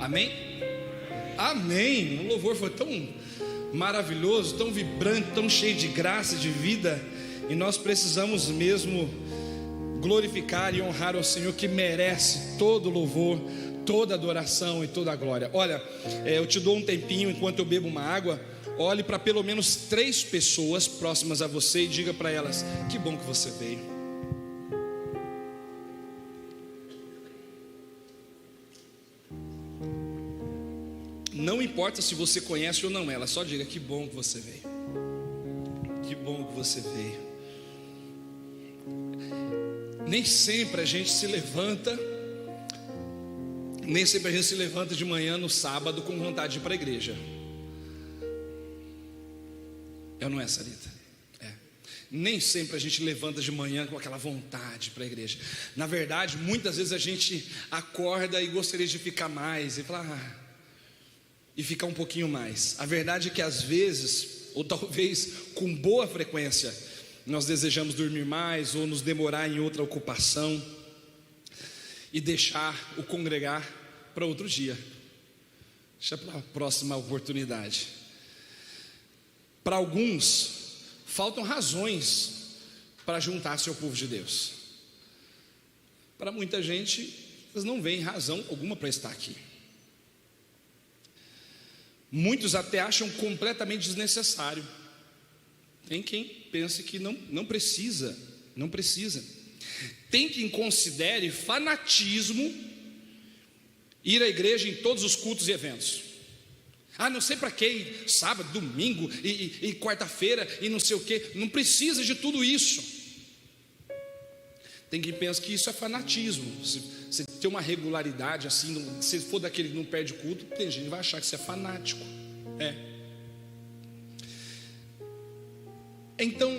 Amém? Amém. O louvor foi tão maravilhoso, tão vibrante, tão cheio de graça, de vida. E nós precisamos mesmo glorificar e honrar o Senhor, que merece todo louvor, toda adoração e toda a glória. Olha, eu te dou um tempinho enquanto eu bebo uma água. Olhe para pelo menos 3 pessoas próximas a você e diga para elas: que bom que você veio. Não importa se você conhece ou não ela, só diga: que bom que você veio. Que bom que você veio. Nem sempre a gente se levanta de manhã no sábado com vontade de ir para a igreja. É ou não é, Sarita? É. Nem sempre a gente levanta de manhã com aquela vontade para a igreja. Na verdade, muitas vezes a gente acorda e gostaria de ficar mais e falar, e ficar um pouquinho mais. A verdade é que às vezes, ou talvez com boa frequência, nós desejamos dormir mais ou nos demorar em outra ocupação e deixar o congregar para outro dia, deixa para a próxima oportunidade. Para alguns faltam razões para juntar-se ao povo de Deus. Para muita gente, eles não veem razão alguma para estar aqui. Muitos até acham completamente desnecessário. Tem quem pense que não precisa. Tem quem considere fanatismo ir à igreja em todos os cultos e eventos. Não sei para que sábado, domingo e quarta-feira e não sei o que. Não precisa de tudo isso. Tem quem pensa que isso é fanatismo. Você tem uma regularidade assim, se for daquele que não perde culto, tem gente que vai achar que você é fanático. Então,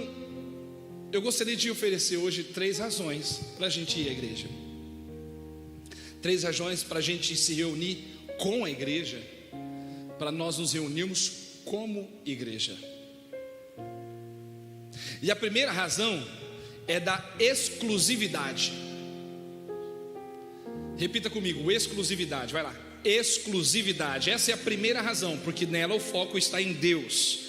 eu gostaria de oferecer hoje 3 razões para a gente ir à igreja. 3 razões para a gente se reunir com a igreja, para nós nos reunirmos como igreja. E a primeira razão é da exclusividade. Repita comigo: exclusividade, vai lá. Exclusividade, essa é a primeira razão, porque nela o foco está em Deus.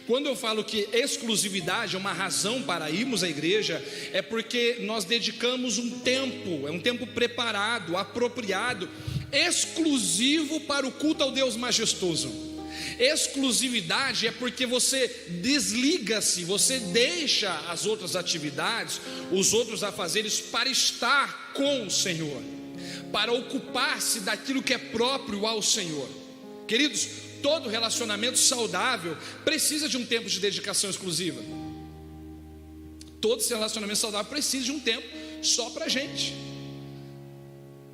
Quando eu falo que exclusividade é uma razão para irmos à igreja, é porque nós dedicamos um tempo, é um tempo preparado, apropriado, exclusivo para o culto ao Deus majestoso. Exclusividade é porque você desliga-se, você deixa as outras atividades, os outros afazeres para estar com o Senhor, para ocupar-se daquilo que é próprio ao Senhor. Queridos, todo relacionamento saudável precisa de um tempo de dedicação exclusiva. Todo relacionamento saudável precisa de um tempo só para a gente.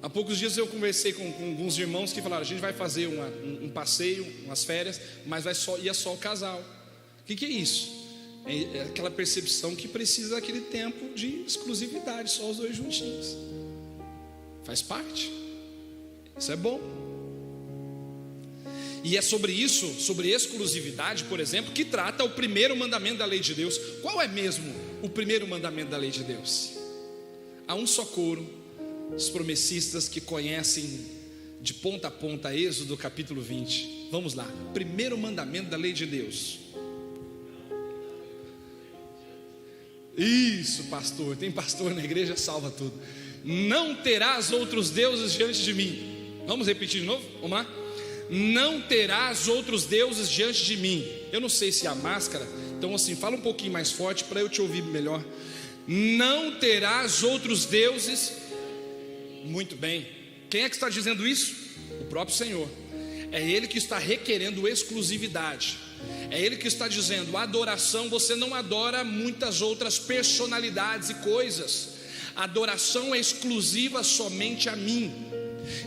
Há poucos dias eu conversei com alguns irmãos que falaram: a gente vai fazer um passeio, umas férias, mas ia só o casal. O que é isso? É aquela percepção que precisa daquele tempo de exclusividade, só os dois juntinhos. Faz parte. Isso é bom. E é sobre isso, sobre exclusividade, por exemplo, que trata o primeiro mandamento da lei de Deus. Qual é mesmo o primeiro mandamento da lei de Deus? Há um só coro, os promessistas que conhecem de ponta a ponta Êxodo capítulo 20. Vamos lá, primeiro mandamento da lei de Deus. Isso, pastor, tem pastor na igreja, salva tudo. Não terás outros deuses diante de mim. Vamos repetir de novo? Vamos lá. Não terás outros deuses diante de mim. Eu não sei se há máscara, então assim, fala um pouquinho mais forte para eu te ouvir melhor. Não terás outros deuses. Muito bem. Quem é que está dizendo isso? O próprio Senhor. É Ele que está requerendo exclusividade. É Ele que está dizendo: adoração, você não adora muitas outras personalidades e coisas. Adoração é exclusiva somente a mim.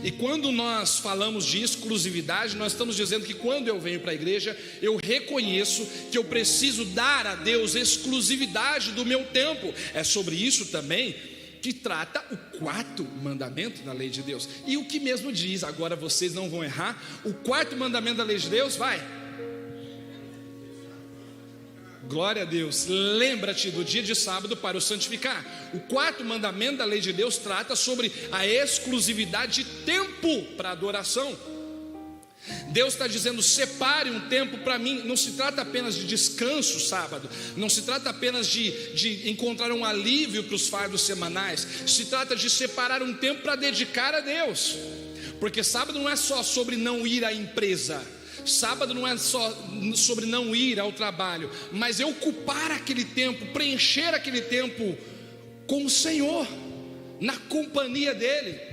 E quando nós falamos de exclusividade, nós estamos dizendo que quando eu venho para a igreja, eu reconheço que eu preciso dar a Deus exclusividade do meu tempo. É sobre isso também que trata o 4º mandamento da lei de Deus. E o que mesmo diz, agora vocês não vão errar, o 4º mandamento da lei de Deus, vai. Glória a Deus. Lembra-te do dia de sábado para o santificar. O 4º mandamento da lei de Deus trata sobre a exclusividade de tempo para adoração. Deus está dizendo: separe um tempo para mim. Não se trata apenas de descanso sábado, não se trata apenas de encontrar um alívio para os fardos semanais, se trata de separar um tempo para dedicar a Deus. Porque sábado não é só sobre não ir à empresa, sábado não é só sobre não ir ao trabalho, mas é ocupar aquele tempo, preencher aquele tempo com o Senhor, na companhia dEle.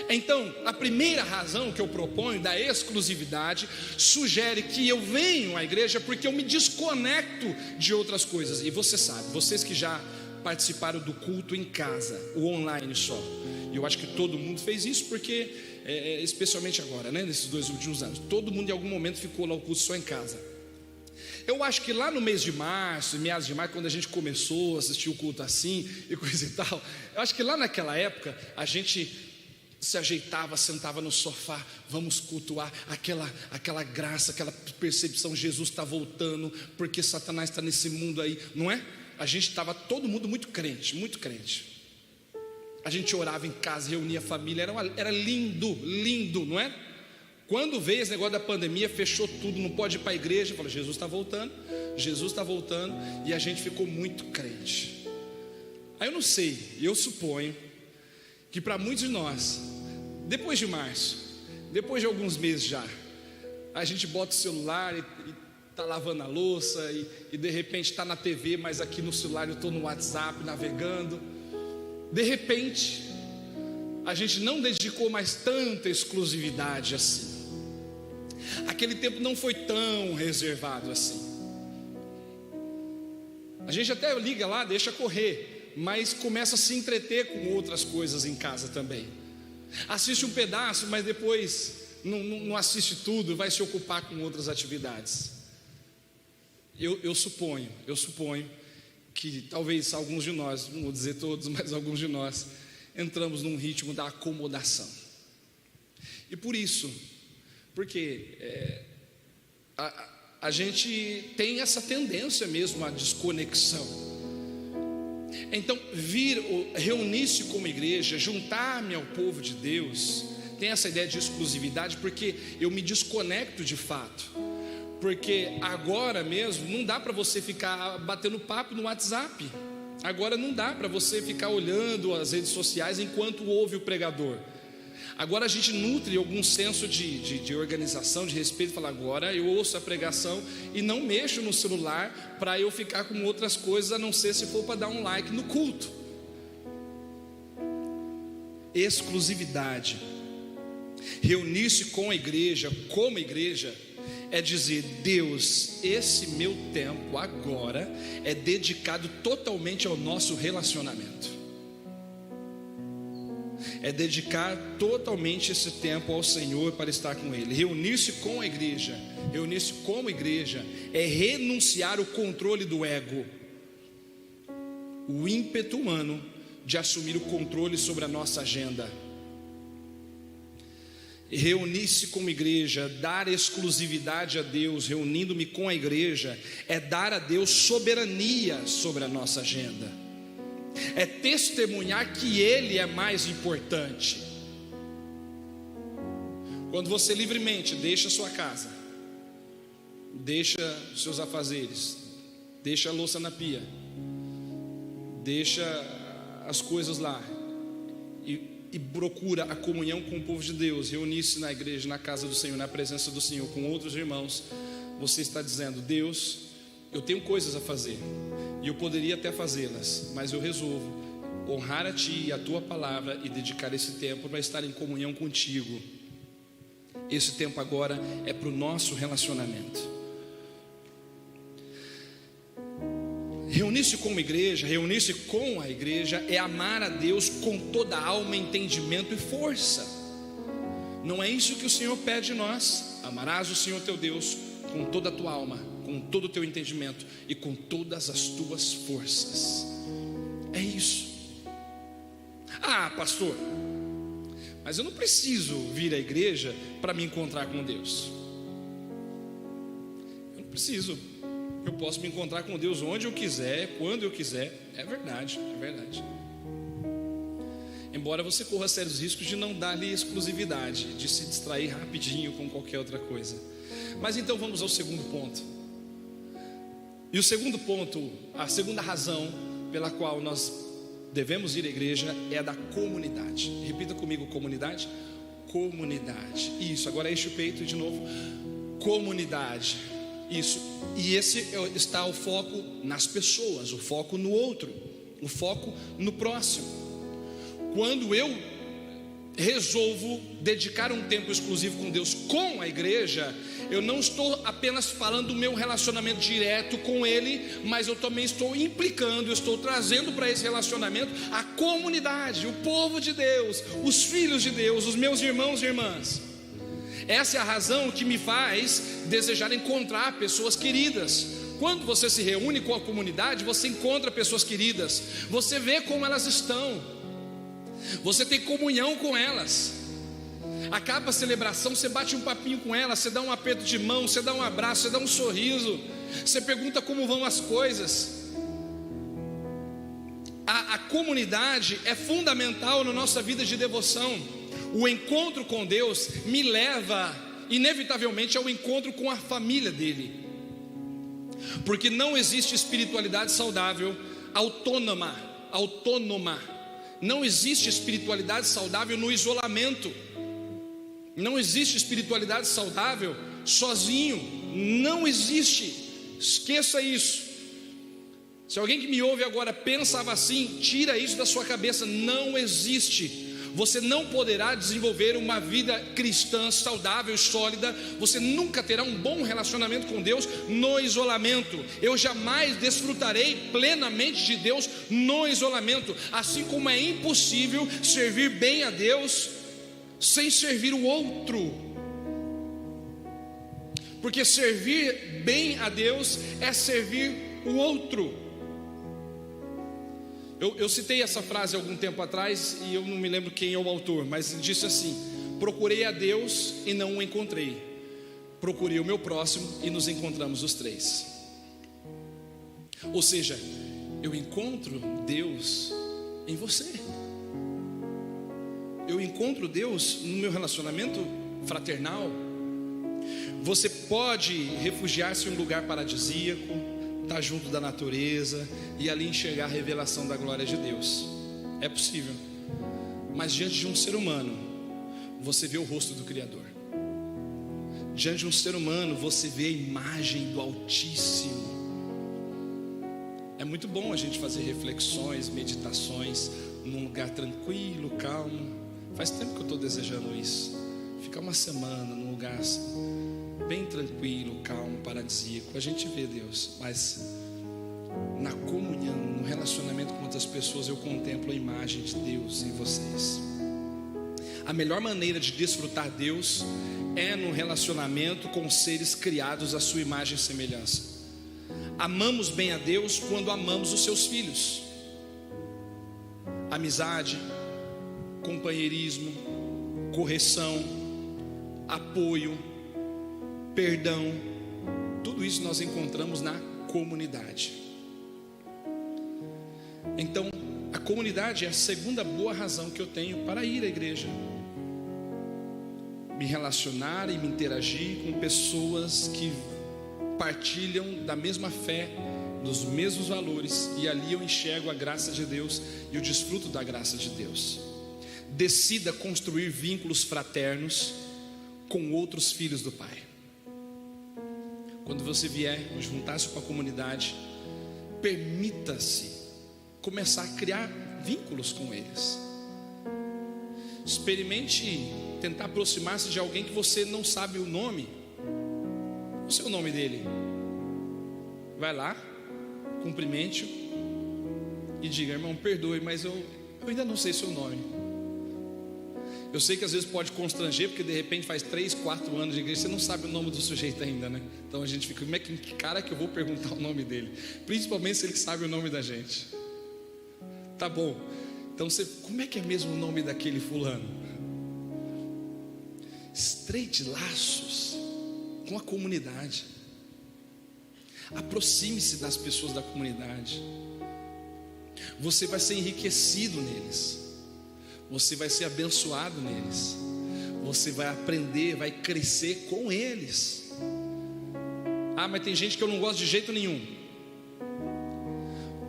Então, a primeira razão que eu proponho da exclusividade sugere que eu venho à igreja porque eu me desconecto de outras coisas. E você sabe, vocês que já participaram do culto em casa, o online só, eu acho que todo mundo fez isso, porque especialmente agora, né, nesses 2 últimos anos, todo mundo em algum momento ficou lá o culto só em casa. Eu acho que lá no mês de março, meados de março, quando a gente começou a assistir o culto assim e coisa e tal, eu acho que lá naquela época a gente se ajeitava, sentava no sofá, vamos cultuar aquela graça, aquela percepção: Jesus está voltando, porque Satanás está nesse mundo aí, não é? A gente estava todo mundo muito crente, muito crente. A gente orava em casa, reunia a família, era lindo, lindo, não é? Quando veio esse negócio da pandemia, fechou tudo, não pode ir para a igreja. Eu falei: Jesus está voltando, Jesus está voltando, e a gente ficou muito crente. Aí eu não sei, eu suponho que para muitos de nós, depois de março, depois de alguns meses já, a gente bota o celular e está lavando a louça e de repente está na TV, mas aqui no celular eu estou no WhatsApp navegando. De repente a gente não dedicou mais tanta exclusividade assim, aquele tempo não foi tão reservado assim. A gente até liga lá, deixa correr, mas começa a se entreter com outras coisas em casa também. Assiste um pedaço, mas depois não assiste tudo, vai se ocupar com outras atividades. Eu suponho que talvez alguns de nós, não vou dizer todos, mas alguns de nós, entramos num ritmo da acomodação. E por isso, porque a gente tem essa tendência mesmo à desconexão. Então, reunir-se como igreja, juntar-me ao povo de Deus, tem essa ideia de exclusividade, porque eu me desconecto de fato. Porque agora mesmo não dá para você ficar batendo papo no WhatsApp. Agora não dá para você ficar olhando as redes sociais enquanto ouve o pregador. Agora a gente nutre algum senso de organização, de respeito. Fala: agora eu ouço a pregação e não mexo no celular para eu ficar com outras coisas, a não ser se for para dar um like no culto. Exclusividade. Reunir-se com a igreja, como igreja, é dizer: Deus, esse meu tempo agora é dedicado totalmente ao nosso relacionamento. É dedicar totalmente esse tempo ao Senhor para estar com Ele. Reunir-se com a igreja, reunir-se como igreja, é renunciar o controle do ego, o ímpeto humano de assumir o controle sobre a nossa agenda. Reunir-se como igreja, dar exclusividade a Deus, reunindo-me com a igreja, é dar a Deus soberania sobre a nossa agenda, é testemunhar que Ele é mais importante. Quando você livremente deixa a sua casa, deixa os seus afazeres, deixa a louça na pia, deixa as coisas lá e procura a comunhão com o povo de Deus, reunir-se na igreja, na casa do Senhor, na presença do Senhor, com outros irmãos, você está dizendo: Deus, eu tenho coisas a fazer, e eu poderia até fazê-las, mas eu resolvo honrar a Ti e a Tua palavra e dedicar esse tempo para estar em comunhão contigo. Esse tempo agora é para o nosso relacionamento. Reunir-se como igreja, reunir-se com a igreja é amar a Deus com toda a alma, entendimento e força. Não é isso que o Senhor pede de nós. Amarás o Senhor teu Deus com toda a tua alma, com todo o teu entendimento e com todas as tuas forças. É isso. Ah, pastor, mas eu não preciso vir à igreja para me encontrar com Deus. Eu não preciso. Eu posso me encontrar com Deus onde eu quiser, quando eu quiser. É verdade, é verdade. embora você corra sérios riscos de não dar-lhe exclusividade, de se distrair rapidinho com qualquer outra coisa. Mas então vamos ao segundo ponto. E o segundo ponto, a segunda razão pela qual nós devemos ir à igreja é a da comunidade. Repita comigo: comunidade. Comunidade. Isso, agora enche o peito de novo. Comunidade. Isso. E esse está o foco nas pessoas, o foco no outro, o foco no próximo. Quando eu resolvo dedicar um tempo exclusivo com Deus, com a igreja, eu não estou apenas falando do meu relacionamento direto com Ele, mas eu também estou implicando, eu estou trazendo para esse relacionamento a comunidade, o povo de Deus, os filhos de Deus, os meus irmãos e irmãs. Essa é a razão que me faz desejar encontrar pessoas queridas. Quando você se reúne com a comunidade, você encontra pessoas queridas, você vê como elas estão, você tem comunhão com elas. Acaba a celebração, você bate um papinho com elas, você dá um aperto de mão, você dá um abraço, você dá um sorriso, você pergunta como vão as coisas. A comunidade é fundamental na nossa vida de devoção. O encontro com Deus me leva inevitavelmente ao encontro com a família dele, porque não existe espiritualidade saudável autônoma. Não existe espiritualidade saudável no isolamento. Não existe espiritualidade saudável sozinho. Não existe. Esqueça isso. Se alguém que me ouve agora pensava assim, tira isso da sua cabeça. Não existe. Você não poderá desenvolver uma vida cristã saudável e sólida. Você nunca terá um bom relacionamento com Deus no isolamento. Eu jamais desfrutarei plenamente de Deus no isolamento. Assim como é impossível servir bem a Deus sem servir o outro. Porque servir bem a Deus é servir o outro. Eu citei essa frase algum tempo atrás e eu não me lembro quem é o autor, mas disse assim: procurei a Deus e não o encontrei, procurei o meu próximo e nos encontramos os três. Ou seja, eu encontro Deus em você, eu encontro Deus no meu relacionamento fraternal. Você pode refugiar-se em um lugar paradisíaco, estar junto da natureza e ali enxergar a revelação da glória de Deus. É possível. Mas diante de um ser humano, você vê o rosto do Criador. Diante de um ser humano, você vê a imagem do Altíssimo. É muito bom a gente fazer reflexões, meditações num lugar tranquilo, calmo. Faz tempo que eu estou desejando isso. Ficar uma semana num lugar bem tranquilo, calmo, paradisíaco. A gente vê Deus, mas na comunhão, no relacionamento com outras pessoas, eu contemplo a imagem de Deus em vocês. A melhor maneira de desfrutar Deus é no relacionamento com seres criados à sua imagem e semelhança. Amamos bem a Deus quando amamos os seus filhos. Amizade, companheirismo, correção, apoio, perdão, tudo isso nós encontramos na comunidade. Então, a comunidade é a segunda boa razão que eu tenho para ir à igreja. Me relacionar e me interagir com pessoas que partilham da mesma fé, dos mesmos valores, e ali eu enxergo a graça de Deus e eu desfruto da graça de Deus. Decida construir vínculos fraternos com outros filhos do Pai. Quando você vier juntar-se com a comunidade, permita-se começar a criar vínculos com eles. Experimente tentar aproximar-se de alguém que você não sabe o nome. Não sei o nome dele. Vai lá, cumprimente-o e diga: irmão, perdoe, mas eu ainda não sei seu nome. Eu sei que às vezes pode constranger, porque de repente faz 3, 4 anos de igreja, você não sabe o nome do sujeito ainda, né? Então a gente fica: como é que cara que eu vou perguntar o nome dele? Principalmente se ele sabe o nome da gente. Tá bom, então você, como é que é mesmo o nome daquele fulano? Estreite laços com a comunidade. Aproxime-se das pessoas da comunidade. Você vai ser enriquecido neles. você vai ser abençoado neles, você vai aprender, vai crescer com eles. Ah, mas tem gente que eu não gosto de jeito nenhum.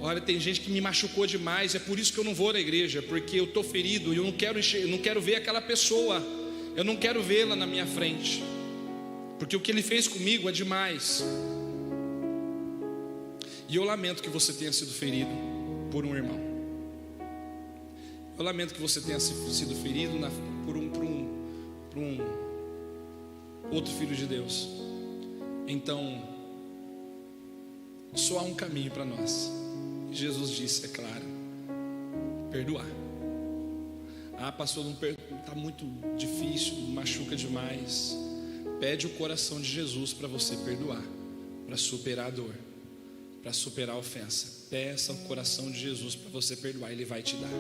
Olha, tem gente que me machucou demais, é por isso que eu não vou na igreja, porque eu estou ferido e eu não quero ver aquela pessoa, eu não quero vê-la na minha frente, porque o que ele fez comigo é demais. E eu lamento que você tenha sido ferido por um irmão. Eu lamento que você tenha sido ferido por um outro filho de Deus. Então, só há um caminho para nós. Jesus disse, é claro, perdoar. Ah, pastor, está muito difícil, machuca demais. Pede o coração de Jesus para você perdoar, para superar a dor, para superar a ofensa. Peça o coração de Jesus para você perdoar, Ele vai te dar.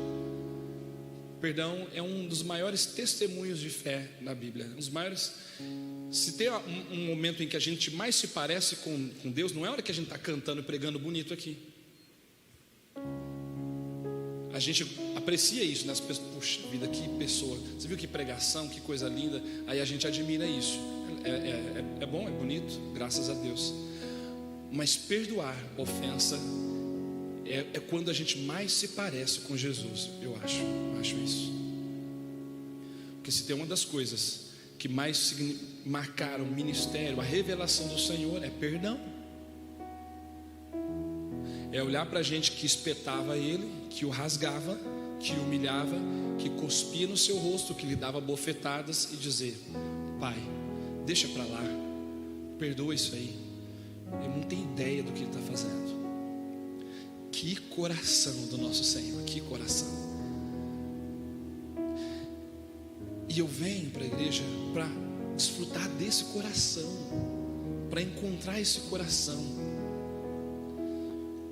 Perdão é um dos maiores testemunhos de fé na Bíblia. Os maiores. Se tem um momento em que a gente mais se parece com Deus, não é a hora que a gente está cantando e pregando bonito aqui. A gente aprecia isso, né? As pessoas, puxa vida, que pessoa, você viu que pregação, que coisa linda. Aí a gente admira isso. É bom, é bonito, graças a Deus. Mas perdoar ofensa é quando a gente mais se parece com Jesus. Eu acho isso. Porque se tem uma das coisas que mais marcaram o ministério, a revelação do Senhor, é perdão. É olhar para a gente que espetava Ele, que o rasgava, que o humilhava, que cuspia no seu rosto, que lhe dava bofetadas, e dizer: Pai, deixa para lá, perdoa isso aí. Ele não tem ideia do que ele está fazendo. Que coração do nosso Senhor, que coração. E eu venho para a igreja para desfrutar desse coração, para encontrar esse coração,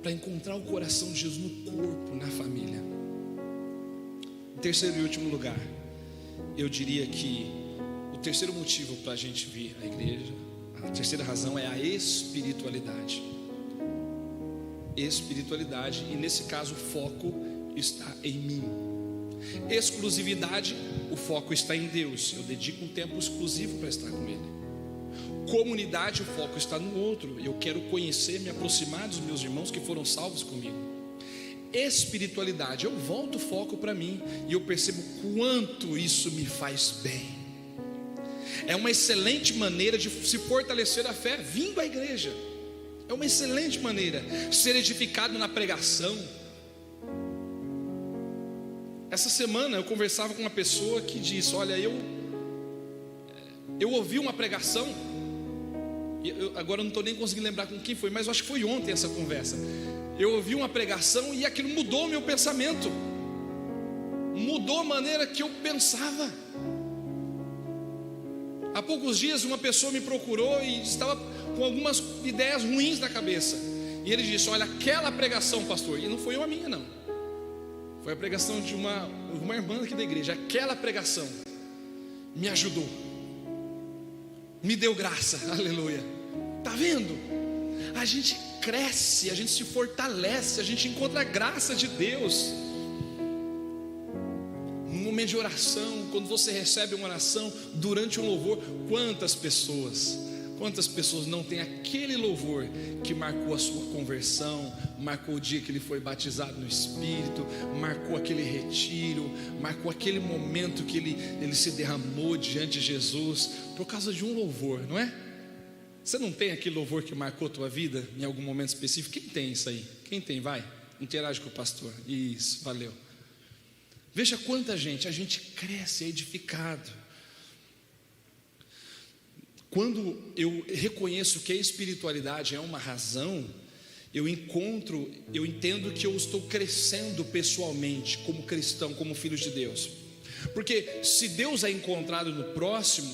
para encontrar o coração de Jesus no corpo, na família. Em terceiro e último lugar, eu diria que o terceiro motivo para a gente vir à igreja, a terceira razão é a espiritualidade. Espiritualidade, e nesse caso o foco está em mim. Exclusividade, o foco está em Deus. Eu dedico um tempo exclusivo para estar com Ele. Comunidade, o foco está no outro. Eu quero conhecer, me aproximar dos meus irmãos que foram salvos comigo. Espiritualidade, eu volto o foco para mim e eu percebo quanto isso me faz bem. É uma excelente maneira de se fortalecer a fé vindo à igreja. É uma excelente maneira, ser edificado na pregação. Essa semana eu conversava com uma pessoa que disse: olha, eu ouvi uma pregação, agora eu não estou nem conseguindo lembrar com quem foi, mas eu acho que foi ontem essa conversa. Eu ouvi uma pregação e aquilo mudou o meu pensamento, mudou a maneira que eu pensava. Há poucos dias uma pessoa me procurou e estava com algumas ideias ruins na cabeça, e ele disse: olha, aquela pregação, pastor, e não foi a minha não, foi a pregação de uma irmã aqui da igreja, aquela pregação me ajudou, me deu graça, aleluia. Está vendo? A gente cresce, a gente se fortalece, a gente encontra a graça de Deus. No momento de oração, quando você recebe uma oração durante um louvor, quantas pessoas não têm aquele louvor que marcou a sua conversão, marcou o dia que ele foi batizado no Espírito, marcou aquele retiro, marcou aquele momento que ele se derramou diante de Jesus, por causa de um louvor, não é? Você não tem aquele louvor que marcou a tua vida em algum momento específico? Quem tem isso aí? Quem tem? Vai, interage com o pastor. Isso, valeu. Veja quanta gente, a gente cresce, é edificado. Quando eu reconheço que a espiritualidade é uma razão, eu entendo que eu estou crescendo pessoalmente, como cristão, como filho de Deus. Porque se Deus é encontrado no próximo,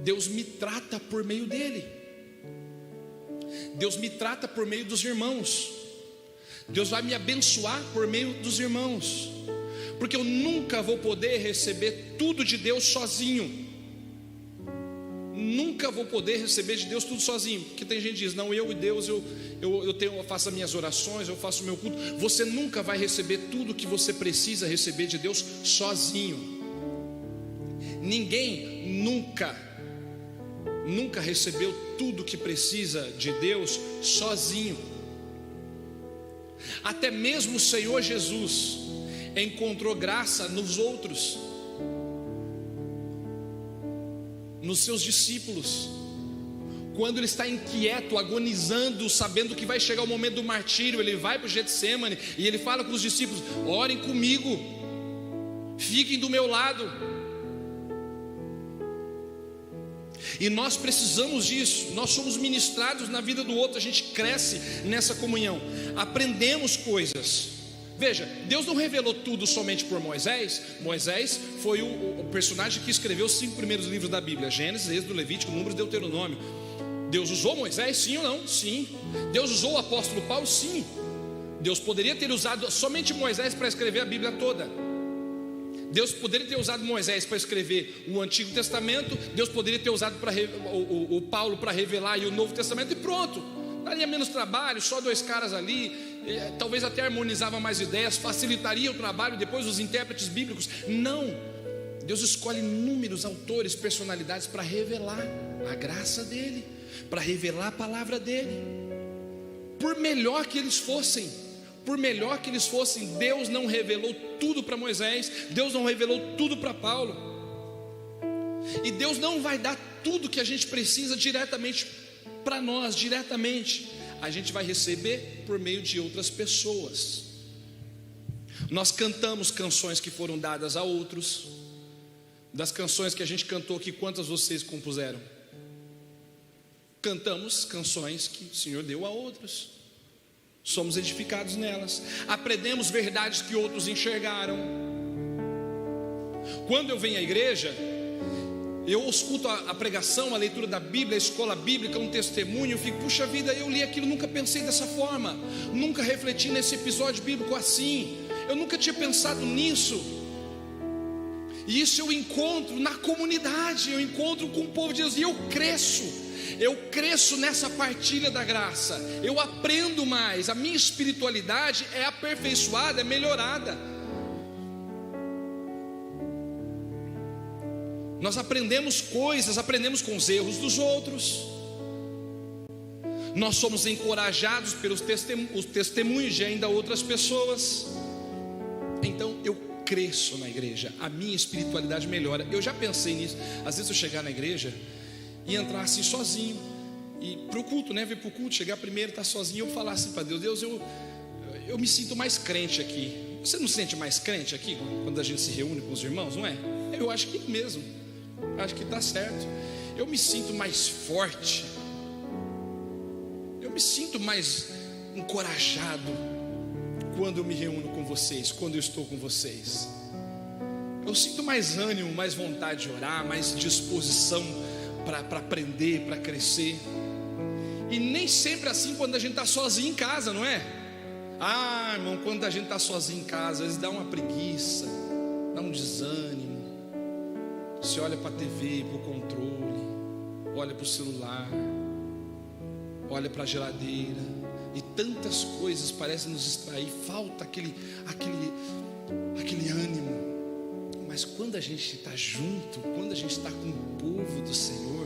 Deus me trata por meio dele. Deus me trata por meio dos irmãos. Deus vai me abençoar por meio dos irmãos. Porque eu nunca vou poder receber tudo de Deus sozinho. nunca vou poder receber de Deus tudo sozinho, porque tem gente que diz, não, eu e Deus, eu faço as minhas orações, eu faço o meu culto. Você nunca vai receber tudo que você precisa receber de Deus sozinho. Ninguém nunca recebeu tudo que precisa de Deus sozinho. Até mesmo o Senhor Jesus encontrou graça nos outros, nos seus discípulos. Quando ele está inquieto, agonizando, sabendo que vai chegar o momento do martírio, ele vai para o Getsêmani e ele fala com os discípulos: orem comigo, fiquem do meu lado. E nós precisamos disso. Nós somos ministrados na vida do outro, a gente cresce nessa comunhão, aprendemos coisas. Veja, Deus não revelou tudo somente por Moisés. Moisés foi o personagem que escreveu os 5 primeiros livros da Bíblia: Gênesis, Êxodo, Levítico, Números, Deuteronômio. Deus usou Moisés, sim ou não? Sim. Deus usou o apóstolo Paulo? Sim. Deus poderia ter usado somente Moisés para escrever a Bíblia toda. Deus poderia ter usado Moisés para escrever o Antigo Testamento. Deus poderia ter usado o Paulo para revelar aí o Novo Testamento, e pronto, daria menos trabalho, só 2 caras ali, talvez até harmonizava mais ideias, facilitaria o trabalho depois dos intérpretes bíblicos. Não, Deus escolhe inúmeros autores, personalidades para revelar a graça dele, para revelar a palavra dele. Por melhor que eles fossem, Deus não revelou tudo para Moisés, Deus não revelou tudo para Paulo. E Deus não vai dar tudo que a gente precisa diretamente para nós, diretamente. A gente vai receber por meio de outras pessoas. Nós cantamos canções que foram dadas a outros. Das canções que a gente cantou aqui, quantas vocês compuseram? Cantamos canções que o Senhor deu a outros. Somos edificados nelas. Aprendemos verdades que outros enxergaram. Quando eu venho à igreja, eu escuto a pregação, a leitura da Bíblia, a escola bíblica, um testemunho, eu fico, puxa vida, eu li aquilo, nunca pensei dessa forma, nunca refleti nesse episódio bíblico assim, eu nunca tinha pensado nisso. E isso eu encontro na comunidade, eu encontro com o povo de Deus, e eu cresço nessa partilha da graça, eu aprendo mais, a minha espiritualidade é aperfeiçoada, é melhorada. Nós aprendemos coisas, aprendemos com os erros dos outros. Nós somos encorajados pelos testemunhos de ainda outras pessoas. Então eu cresço na igreja, a minha espiritualidade melhora. Eu já pensei nisso. Às vezes eu chegar na igreja e entrar assim sozinho, e para o culto, né? Vir para o culto, chegar primeiro, estar sozinho, eu falar assim para Deus: Deus, eu me sinto mais crente aqui. Você não se sente mais crente aqui quando a gente se reúne com os irmãos, não é? Eu acho que mesmo, acho que está certo. Eu me sinto mais forte, eu me sinto mais encorajado quando eu me reúno com vocês, quando eu estou com vocês. Eu sinto mais ânimo, mais vontade de orar, mais disposição para aprender, para crescer. E nem sempre assim quando a gente está sozinho em casa, não é? Ah, irmão, quando a gente está sozinho em casa, às vezes dá uma preguiça, dá um desânimo. Você olha para a TV, para o controle, olha para o celular, olha para a geladeira, e tantas coisas parecem nos distrair, falta aquele ânimo. Mas quando a gente está junto, quando a gente está com o povo do Senhor,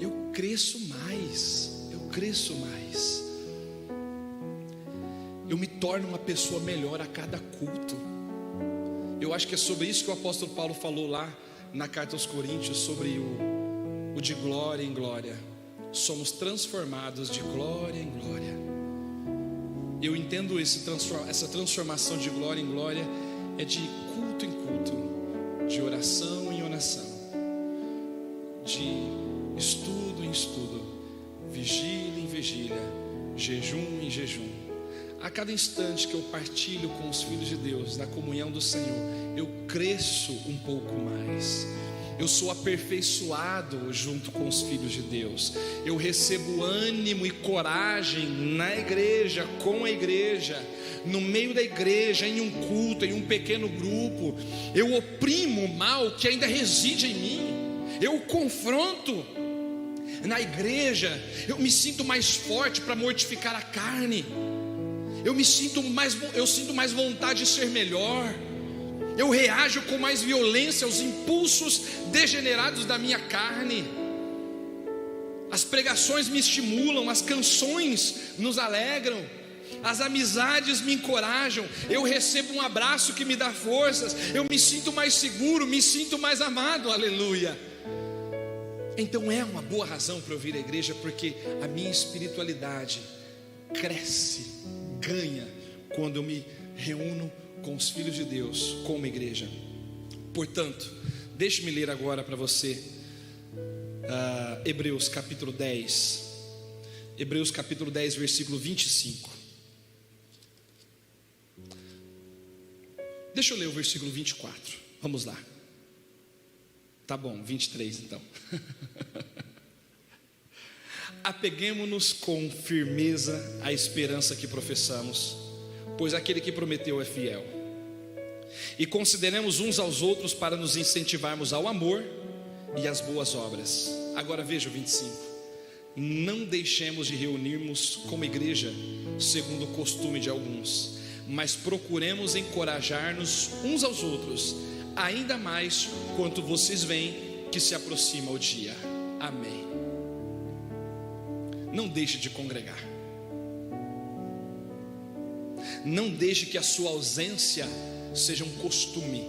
eu cresço mais, eu me torno uma pessoa melhor a cada culto. Eu acho que é sobre isso que o apóstolo Paulo falou lá na carta aos Coríntios, sobre o de glória em glória. Somos transformados de glória em glória. Eu entendo essa transformação de glória em glória é de culto em culto, de oração em oração, de estudo em estudo, vigília em vigília, jejum em jejum. A cada instante que eu partilho com os filhos de Deus, na comunhão do Senhor, eu cresço um pouco mais. Eu sou aperfeiçoado junto com os filhos de Deus. Eu recebo ânimo e coragem na igreja, com a igreja, no meio da igreja, em um culto, em um pequeno grupo. Eu oprimo o mal que ainda reside em mim. eu confronto. Na igreja, eu me sinto mais forte para mortificar a carne. Eu sinto mais vontade de ser melhor. Eu reajo com mais violência aos impulsos degenerados da minha carne. As pregações me estimulam, as canções nos alegram, as amizades me encorajam. Eu recebo um abraço que me dá forças. Eu me sinto mais seguro, me sinto mais amado, aleluia. Então é uma boa razão para eu vir à igreja, porque a minha espiritualidade cresce, ganha, quando eu me reúno com os filhos de Deus, como igreja. Portanto, deixe-me ler agora para você Hebreus capítulo 10. Hebreus capítulo 10, versículo 25. Deixa eu ler o versículo 24. Vamos lá. Tá bom, 23 então. Apeguemo-nos com firmeza à esperança que professamos, pois aquele que prometeu é fiel. E consideremos uns aos outros para nos incentivarmos ao amor e às boas obras. Agora veja o 25. Não deixemos de reunirmos como igreja, segundo o costume de alguns, mas procuremos encorajar-nos uns aos outros, ainda mais quanto vocês veem que se aproxima o dia. Amém. Não deixe de congregar. Não deixe que a sua ausência seja um costume.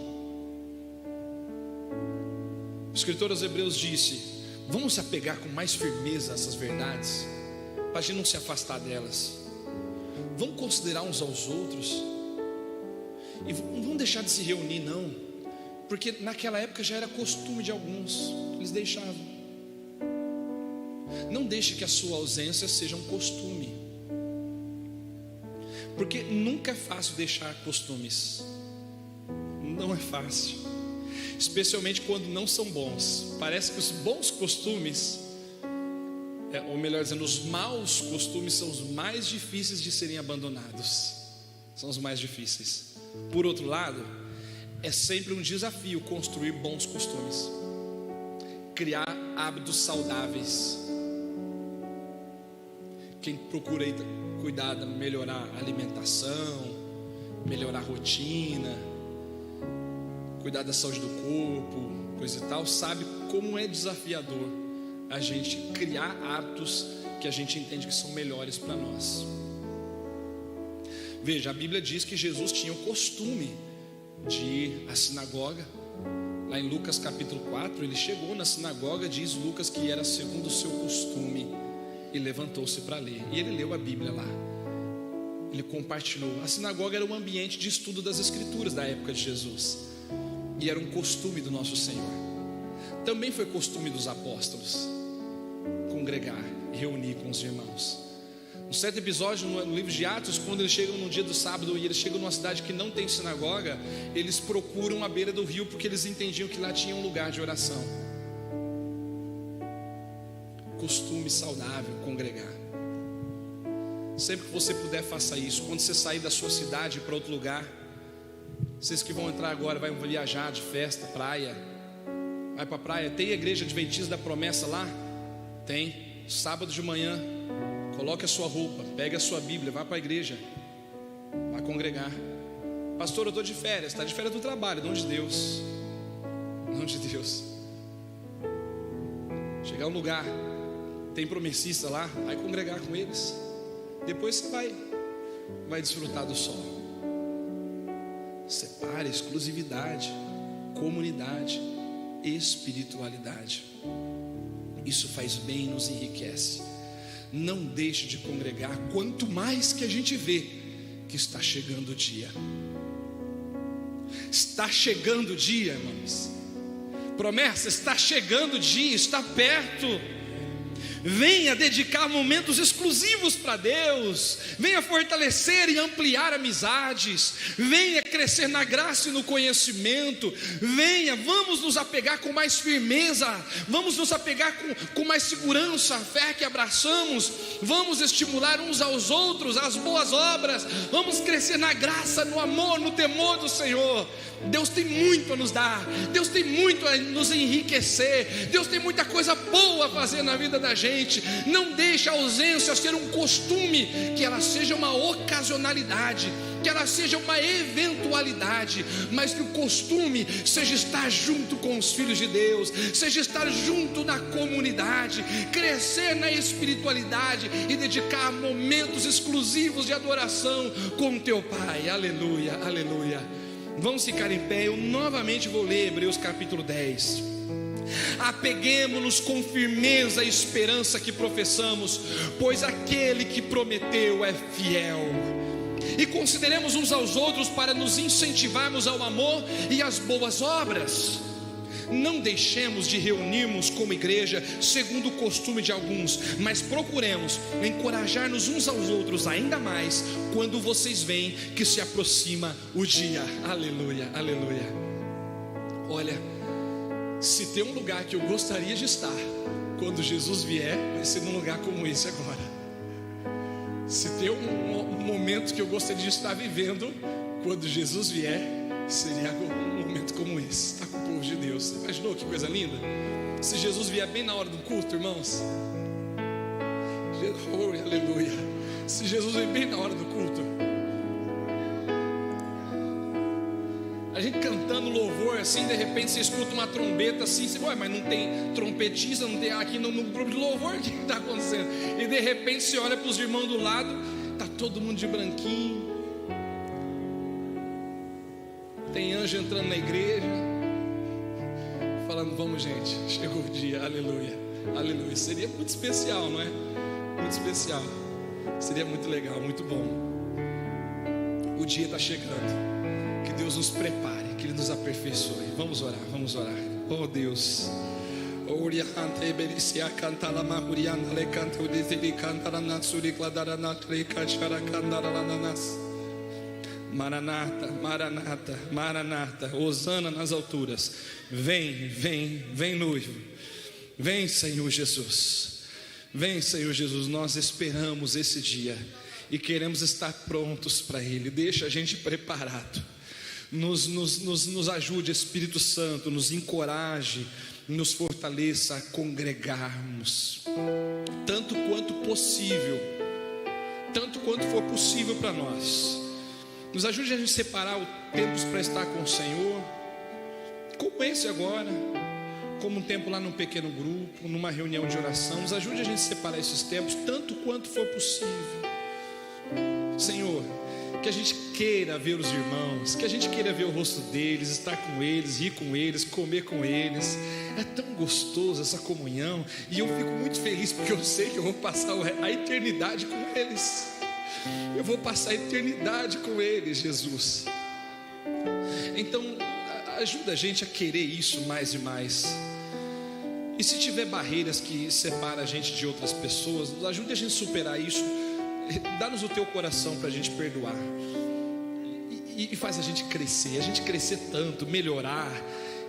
O escritor aos Hebreus disse: vamos se apegar com mais firmeza a essas verdades, para a gente não se afastar delas. Vamos considerar uns aos outros, e não vamos deixar de se reunir não, porque naquela época já era costume de alguns, eles deixavam. Não deixe que a sua ausência seja um costume, porque nunca é fácil deixar costumes. Não é fácil, especialmente quando não são bons. Parece que os bons costumes, ou melhor dizendo, os maus costumes são os mais difíceis de serem abandonados. São os mais difíceis. Por outro lado, é sempre um desafio construir bons costumes, criar hábitos saudáveis. Quem procura cuidar, melhorar a alimentação, melhorar a rotina, cuidar da saúde do corpo, coisa e tal, sabe como é desafiador a gente criar hábitos que a gente entende que são melhores para nós. Veja, a Bíblia diz que Jesus tinha o costume de ir à sinagoga. Lá em Lucas capítulo 4, ele chegou na sinagoga, diz Lucas que era segundo o seu costume, e levantou-se para ler. E ele leu a Bíblia lá, ele compartilhou. A sinagoga era um ambiente de estudo das Escrituras da época de Jesus, e era um costume do nosso Senhor. Também foi costume dos apóstolos congregar e reunir com os irmãos. Um certo episódio no livro de Atos, quando eles chegam no dia do sábado e eles chegam numa cidade que não tem sinagoga, eles procuram a beira do rio, porque eles entendiam que lá tinha um lugar de oração. Costume saudável, congregar. Sempre que você puder, faça isso. Quando você sair da sua cidade para outro lugar, vocês que vão entrar agora, vão viajar de festa, praia, vai para a praia. Tem a igreja adventista da promessa lá? Tem. Sábado de manhã, coloque a sua roupa, pegue a sua Bíblia, vá para a igreja, vá congregar. Pastor, eu estou de férias. Está de férias do trabalho, não de Deus. Não de Deus. Chegar a um lugar, tem promessista lá, vai congregar com eles. Depois você vai desfrutar do sol. Separe exclusividade, comunidade, espiritualidade. Isso faz bem e nos enriquece. Não deixe de congregar, quanto mais que a gente vê que está chegando o dia. Está chegando o dia, irmãos. Promessa, está chegando o dia, está perto. Venha dedicar momentos exclusivos para Deus. Venha fortalecer e ampliar amizades. Venha crescer na graça e no conhecimento. Venha, vamos nos apegar com mais firmeza. Vamos nos apegar com mais segurança à fé que abraçamos. Vamos estimular uns aos outros as boas obras. Vamos crescer na graça, no amor, no temor do Senhor. Deus tem muito a nos dar, Deus tem muito a nos enriquecer, Deus tem muita coisa boa a fazer na vida da gente. Não deixe a ausência ser um costume, que ela seja uma ocasionalidade, que ela seja uma eventualidade, mas que o costume seja estar junto com os filhos de Deus, seja estar junto na comunidade, crescer na espiritualidade e dedicar momentos exclusivos de adoração com o teu Pai. Aleluia, aleluia. Vamos ficar em pé. Eu novamente vou ler Hebreus capítulo 10. Apeguemo-nos com firmeza à esperança que professamos, pois aquele que prometeu é fiel. E consideremos uns aos outros para nos incentivarmos ao amor e às boas obras. Não deixemos de reunirmos como igreja, segundo o costume de alguns, mas procuremos encorajar-nos uns aos outros ainda mais, quando vocês veem que se aproxima o dia. Aleluia, aleluia. Olha, se tem um lugar que eu gostaria de estar quando Jesus vier, vai ser num lugar como esse agora. Se tem um momento que eu gostaria de estar vivendo quando Jesus vier, seria um momento como esse, estar com o povo de Deus. Você imaginou que coisa linda? Se Jesus vier bem na hora do culto, irmãos, oh, aleluia. Se Jesus vier bem na hora do culto, a gente cantando louvor assim, de repente você escuta uma trombeta assim, você, ué, mas não tem trompetista, não tem aqui no grupo de louvor, o que está acontecendo? E de repente você olha para os irmãos do lado, está todo mundo de branquinho, tem anjo entrando na igreja, falando, vamos gente, chegou o dia, aleluia, aleluia. Seria muito especial, não é? Muito especial, seria muito legal, muito bom. O dia está chegando. Que Deus nos prepare, que Ele nos aperfeiçoe. Vamos orar, vamos orar. Oh Deus, Maranata, Maranata, Maranata, hosana nas alturas. Vem, vem, vem noivo. Vem Senhor Jesus. Vem Senhor Jesus, nós esperamos esse dia e queremos estar prontos para Ele. Deixa a gente preparado. Nos ajude, Espírito Santo, nos encoraje, nos fortaleça a congregarmos, tanto quanto possível, tanto quanto for possível para nós. Nos ajude a gente separar o tempos para estar com o Senhor, como esse agora, como um tempo lá num pequeno grupo, numa reunião de oração. Nos ajude a gente separar esses tempos, tanto quanto for possível, Senhor. Que a gente queira ver os irmãos, que a gente queira ver o rosto deles, estar com eles, rir com eles, comer com eles. É tão gostoso essa comunhão, e eu fico muito feliz porque eu sei que eu vou passar a eternidade com eles. Eu vou passar a eternidade com eles, Jesus. Então ajuda a gente a querer isso mais e mais. E se tiver barreiras que separam a gente de outras pessoas, ajude a gente a superar isso. Dá-nos o teu coração para a gente perdoar e faz a gente crescer tanto, melhorar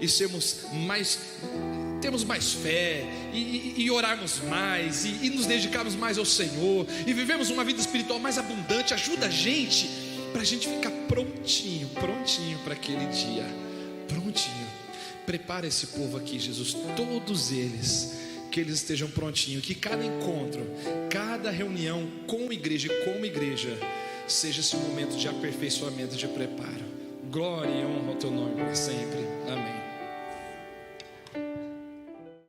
e termos mais fé e orarmos mais e nos dedicarmos mais ao Senhor e vivemos uma vida espiritual mais abundante. Ajuda a gente para a gente ficar prontinho para aquele dia, prontinho. Prepara esse povo aqui, Jesus, todos eles, que eles estejam prontinhos, que cada encontro, cada reunião com igreja e como igreja seja esse momento de aperfeiçoamento, de preparo. Glória e honra ao teu nome para sempre. Amém.